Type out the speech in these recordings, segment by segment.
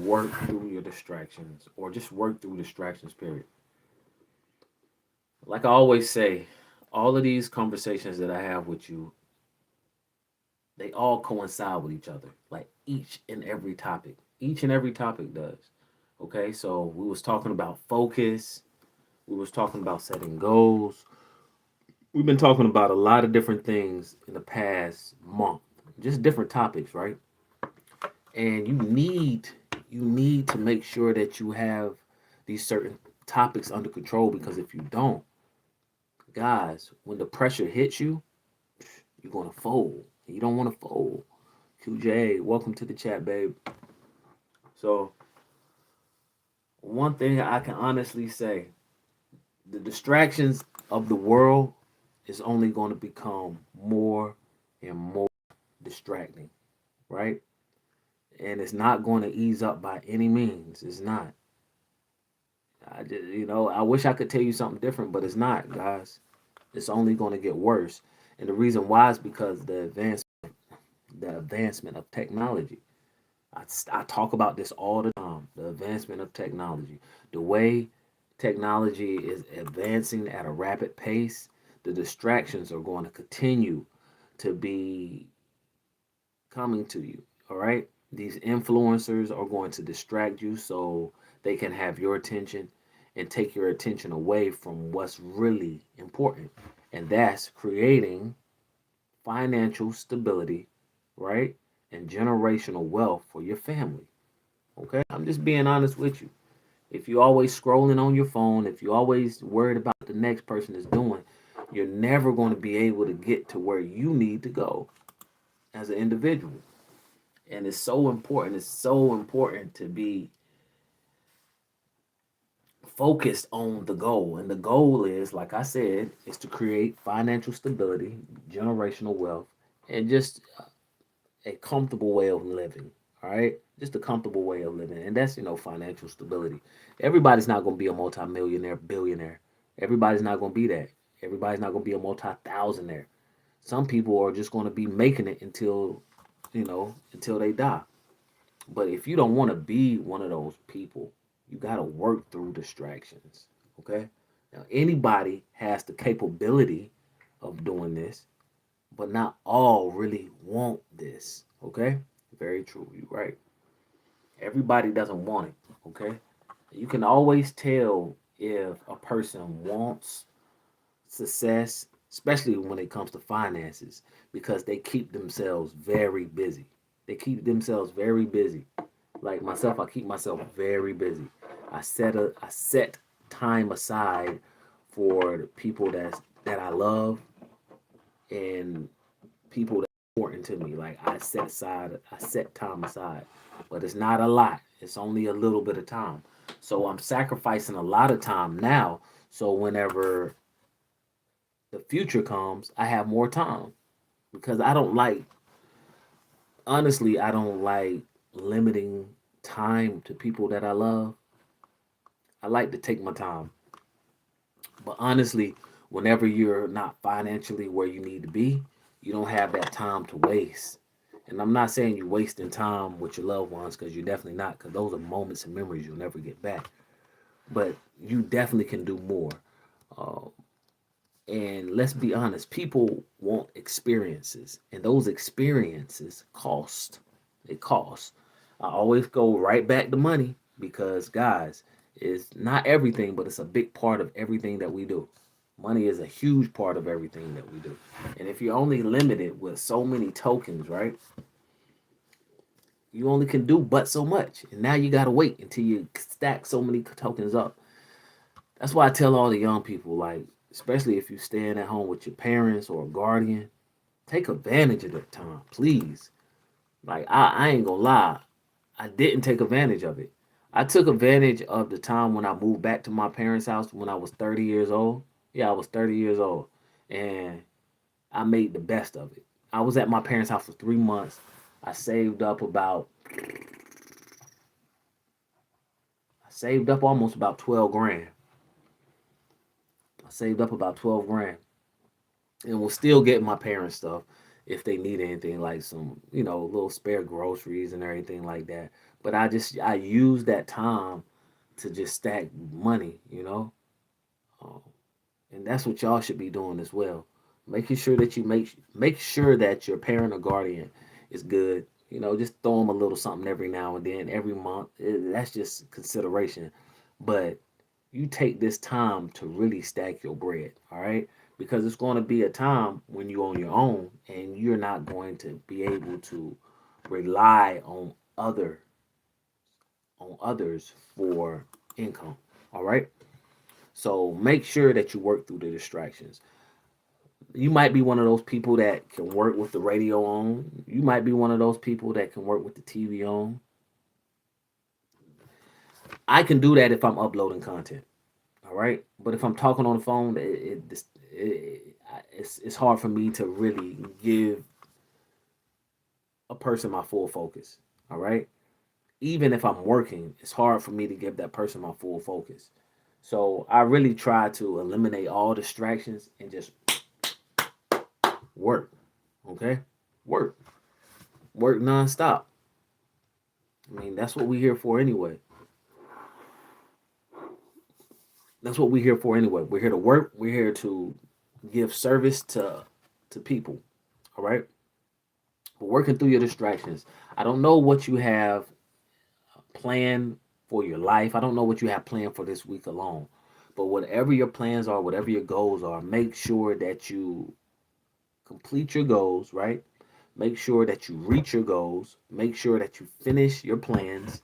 work through your distractions or just work through distractions, period. Like I always say, all of these conversations that I have with you, they all coincide with each other. Like each and every topic. Each and every topic does. Okay, so we was talking about focus. We was talking about setting goals. We've been talking about a lot of different things in the past month. Just different topics, right? And you need to make sure that you have these certain topics under control because if you don't, guys, when the pressure hits you, you're gonna fold. You don't want to fold. QJ, welcome to the chat, babe. So one thing I can honestly say, the distractions of the world is only going to become more and more distracting, right? And it's not going to ease up by any means. It's not. I just, I wish I could tell you something different, but it's not, guys. It's only going to get worse. And the reason why is because the advancement of technology. I talk about this all the time. The advancement of technology, the way technology is advancing at a rapid pace, the distractions are going to continue to be coming to you. All right. These influencers are going to distract you so they can have your attention and take your attention away from what's really important. And that's creating financial stability, right? And generational wealth for your family. Okay. I'm just being honest with you. If you're always scrolling on your phone, if you're always worried about what the next person is doing, you're never going to be able to get to where you need to go as an individual. And it's so important. It's so important to be focused on the goal. And the goal is, like I said, is to create financial stability, generational wealth, and just a comfortable way of living. All right. Just a comfortable way of living. And that's, financial stability. Everybody's not going to be a multimillionaire, billionaire. Everybody's not going to be that. Everybody's not going to be a multi-thousandaire. Some people are just going to be making it until they die. But if you don't want to be one of those people, you got to work through distractions. Okay. Now, anybody has the capability of doing this, but not all really want this. Okay. Very true. You're right. Everybody doesn't want it. Okay. You can always tell if a person wants success, especially when it comes to finances, because they keep themselves very busy. They keep themselves very busy. Like myself, I keep myself very busy. I set time aside for the people that I love and people that are important to me. Like I set time aside, but it's not a lot. It's only a little bit of time. So I'm sacrificing a lot of time now. So whenever the future comes, I have more time because I don't like limiting time to people that I love. I like to take my time. But honestly, whenever you're not financially where you need to be, you don't have that time to waste. And I'm not saying you're wasting time with your loved ones because you're definitely not, because those are moments and memories you'll never get back. But you definitely can do more. Uh, and let's be honest, people want experiences, and those experiences cost. It costs. I always go right back to money because, guys, it's not everything, but it's a big part of everything that we do. Money is a huge part of everything that we do. And if you're only limited with so many tokens, right, you only can do but so much. And now you got to wait until you stack so many tokens up. That's why I tell all the young people, like, especially if you're staying at home with your parents or a guardian, take advantage of that time, please. Like, I ain't gonna lie, I didn't take advantage of it. I took advantage of the time when I moved back to my parents' house when I was 30 years old. Yeah, I was 30 years old. And I made the best of it. I was at my parents' house for 3 months. I saved up about, I saved up almost about 12 grand. I saved up about 12 grand and will still get my parents stuff if they need anything like some, little spare groceries and everything like that. But I use that time to just stack money, um, and that's what y'all should be doing as well. Making sure that you make sure that your parent or guardian is good. Just throw them a little something every now and then, every month. That's just consideration. But you take this time to really stack your bread, all right? Because it's going to be a time when you're on your own and you're not going to be able to rely other on others for income, all right? So make sure that you work through the distractions. You might be one of those people that can work with the radio on. You might be one of those people that can work with the TV on. I can do that if I'm uploading content. All right. But if I'm talking on the phone, it's hard for me to really give a person my full focus. All right. Even if I'm working, it's hard for me to give that person my full focus. So I really try to eliminate all distractions and just work. Okay. Work. Work nonstop. I mean, that's what we're here for anyway. That's what we're here for anyway. We're here to work. We're here to give service to people. All right. But working through your distractions. I don't know what you have planned for your life. I don't know what you have planned for this week alone. But whatever your plans are, whatever your goals are, make sure that you complete your goals, right? Make sure that you reach your goals. Make sure that you finish your plans.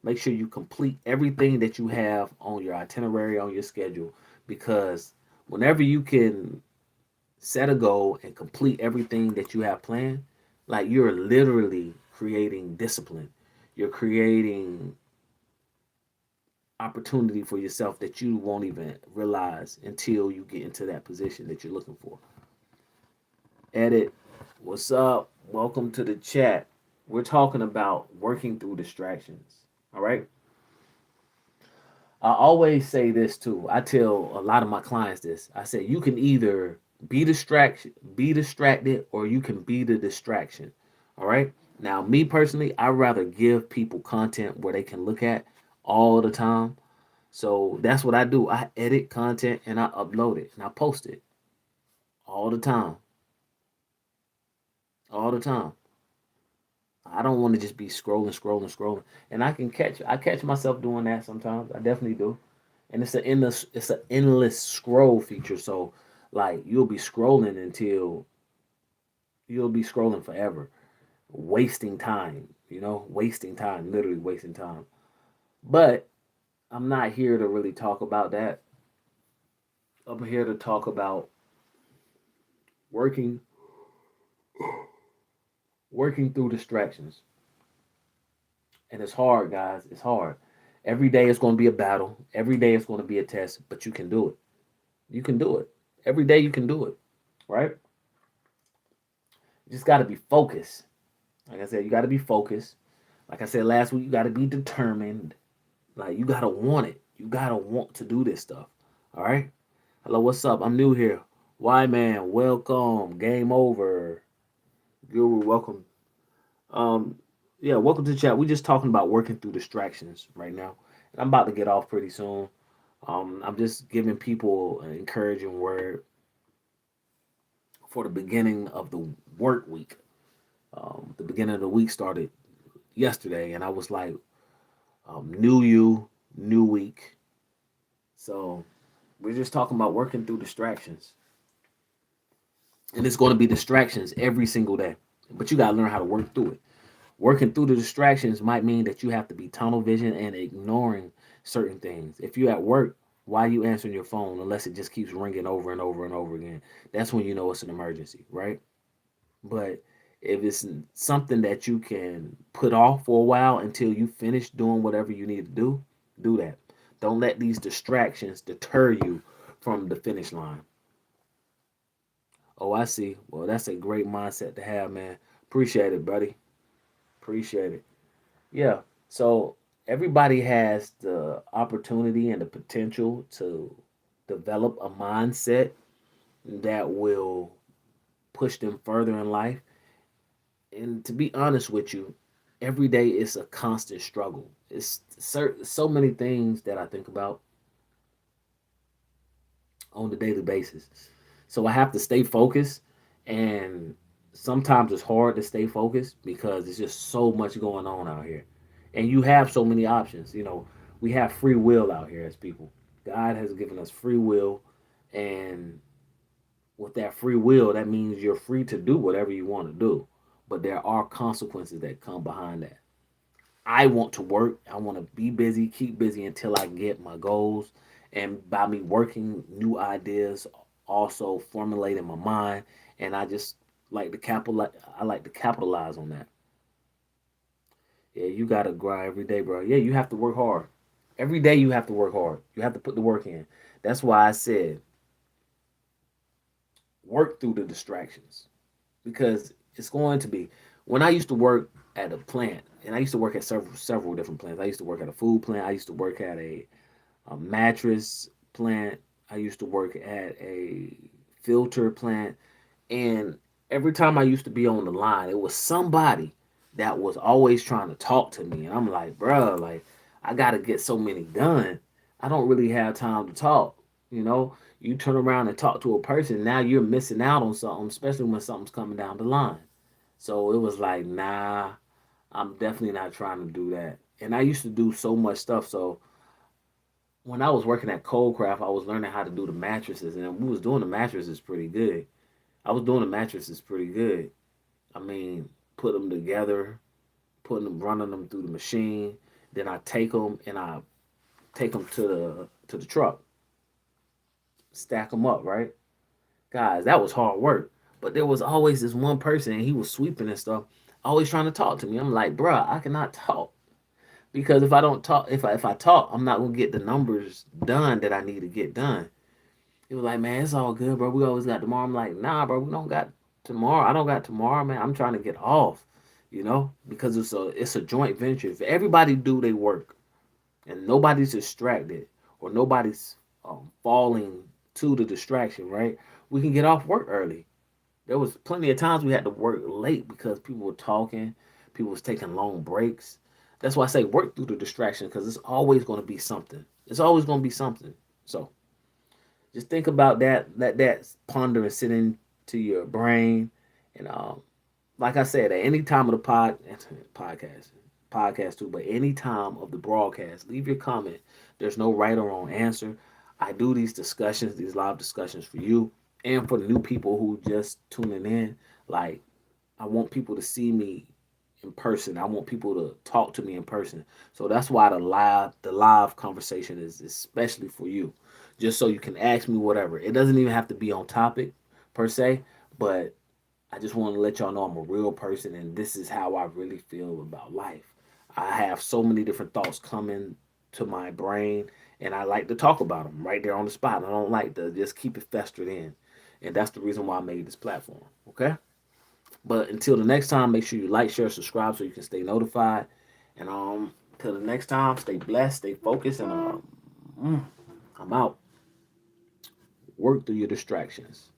Make sure you complete everything that you have on your itinerary, on your schedule, because whenever you can set a goal and complete everything that you have planned, like you're literally creating discipline. You're creating opportunity for yourself that you won't even realize until you get into that position that you're looking for. Edit, what's up? Welcome to the chat. We're talking about working through distractions. All right. I always say this too. I tell a lot of my clients this. I say you can either be distracted, or you can be the distraction. All right. Now, me personally, I rather give people content where they can look at all the time. So that's what I do. I edit content and I upload it and I post it all the time, all the time. I don't want to just be scrolling, and I catch myself doing that sometimes. I definitely do, and it's an endless scroll feature. So like you'll be scrolling forever, wasting time. Wasting time, literally wasting time. But I'm not here to really talk about that. I'm here to talk about working working through distractions. And it's hard, guys. It's hard. Every day is going to be a battle. Every day is going to be a test, but you can do it. You can do it. Every day you can do it, right? You just got to be focused. Like I said, you got to be focused. Like I said last week, you got to be determined. Like you got to want it. You got to want to do this stuff. All right? Hello, what's up? I'm new here. Why, man? Welcome. Game over. Guru, welcome. Um, yeah, welcome to the chat. We're just talking about working through distractions right now. And I'm about to get off pretty soon. I'm just giving people an encouraging word for the beginning of the work week. The beginning of the week started yesterday, and I was like, new you, new week. So we're just talking about working through distractions. And it's going to be distractions every single day. But you got to learn how to work through it. Working through the distractions might mean that you have to be tunnel vision and ignoring certain things. If you're at work, why are you answering your phone unless it just keeps ringing over and over and over again? That's when you know it's an emergency, right? But if it's something that you can put off for a while until you finish doing whatever you need to do that. Don't let these distractions deter you from the finish line. Oh, I see. Well, that's a great mindset to have, man. Appreciate it, buddy. Appreciate it. Yeah. So everybody has the opportunity and the potential to develop a mindset that will push them further in life. And to be honest with you, Every day it's a constant struggle. It's so many things that I think about on a daily basis. So I have to stay focused, and sometimes it's hard to stay focused because it's just so much going on out here. And you have so many options. We have free will out here as people. God has given us free will, and with that free will, that means you're free to do whatever you want to do. But there are consequences that come behind that. I want to work. I want to be busy, keep busy until I get my goals. And by me working, new ideas also formulate in my mind. And I just like to capitalize. I like to capitalize on that. Yeah, you gotta grind every day, bro. Yeah, you have to work hard. Every day you have to work hard. You have to put the work in. That's why I said work through the distractions, because it's going to be. When I used to work at a plant, and I used to work at several different plants. I used to work at a food plant. I used to work at a mattress plant. I used to work at a filter plant. And every time I used to be on the line, it was somebody that was always trying to talk to me. And I'm like, bruh, like, I got to get so many done. I don't really have time to talk. You turn around and talk to a person, now you're missing out on something, especially when something's coming down the line. So it was like, nah, I'm definitely not trying to do that. And I used to do so much stuff. So when I was working at Coldcraft, I was learning how to do the mattresses, and we was doing the mattresses pretty good. I was doing the mattresses pretty good. I mean, put them together, running them through the machine. Then I take them and I take them to the truck, stack them up, right? Guys, that was hard work. But there was always this one person, and he was sweeping and stuff, always trying to talk to me. I'm like, bruh, I cannot talk. Because if I don't talk, if I talk, I'm not gonna get the numbers done that I need to get done. He was like, man, it's all good, bro. We always got tomorrow. I'm like, nah, bro, we don't got tomorrow. I don't got tomorrow, man. I'm trying to get off, because it's a joint venture. If everybody do their work and nobody's distracted or nobody's falling to the distraction, right? We can get off work early. There was plenty of times we had to work late because people were talking, people was taking long breaks. That's why I say work through the distraction, because it's always going to be something. It's always going to be something. So just think about that. Let that ponder and sit into your brain. And like I said, at any time of the podcast, podcast too, but any time of the broadcast, leave your comment. There's no right or wrong answer. I do these discussions, these live discussions for you and for the new people who just tuning in. Like, I want people to see me in person. I want people to talk to me in person. So that's why the live conversation is especially for you. Just so you can ask me whatever. It doesn't even have to be on topic per se, but I just want to let y'all know I'm a real person, and this is how I really feel about life. I have so many different thoughts coming to my brain, and I like to talk about them right there on the spot. I don't like to just keep it festered in. And that's the reason why I made this platform. Okay? But until the next time, make sure you like, share, subscribe so you can stay notified. And till the next time, stay blessed, stay focused, and I'm out. Work through your distractions.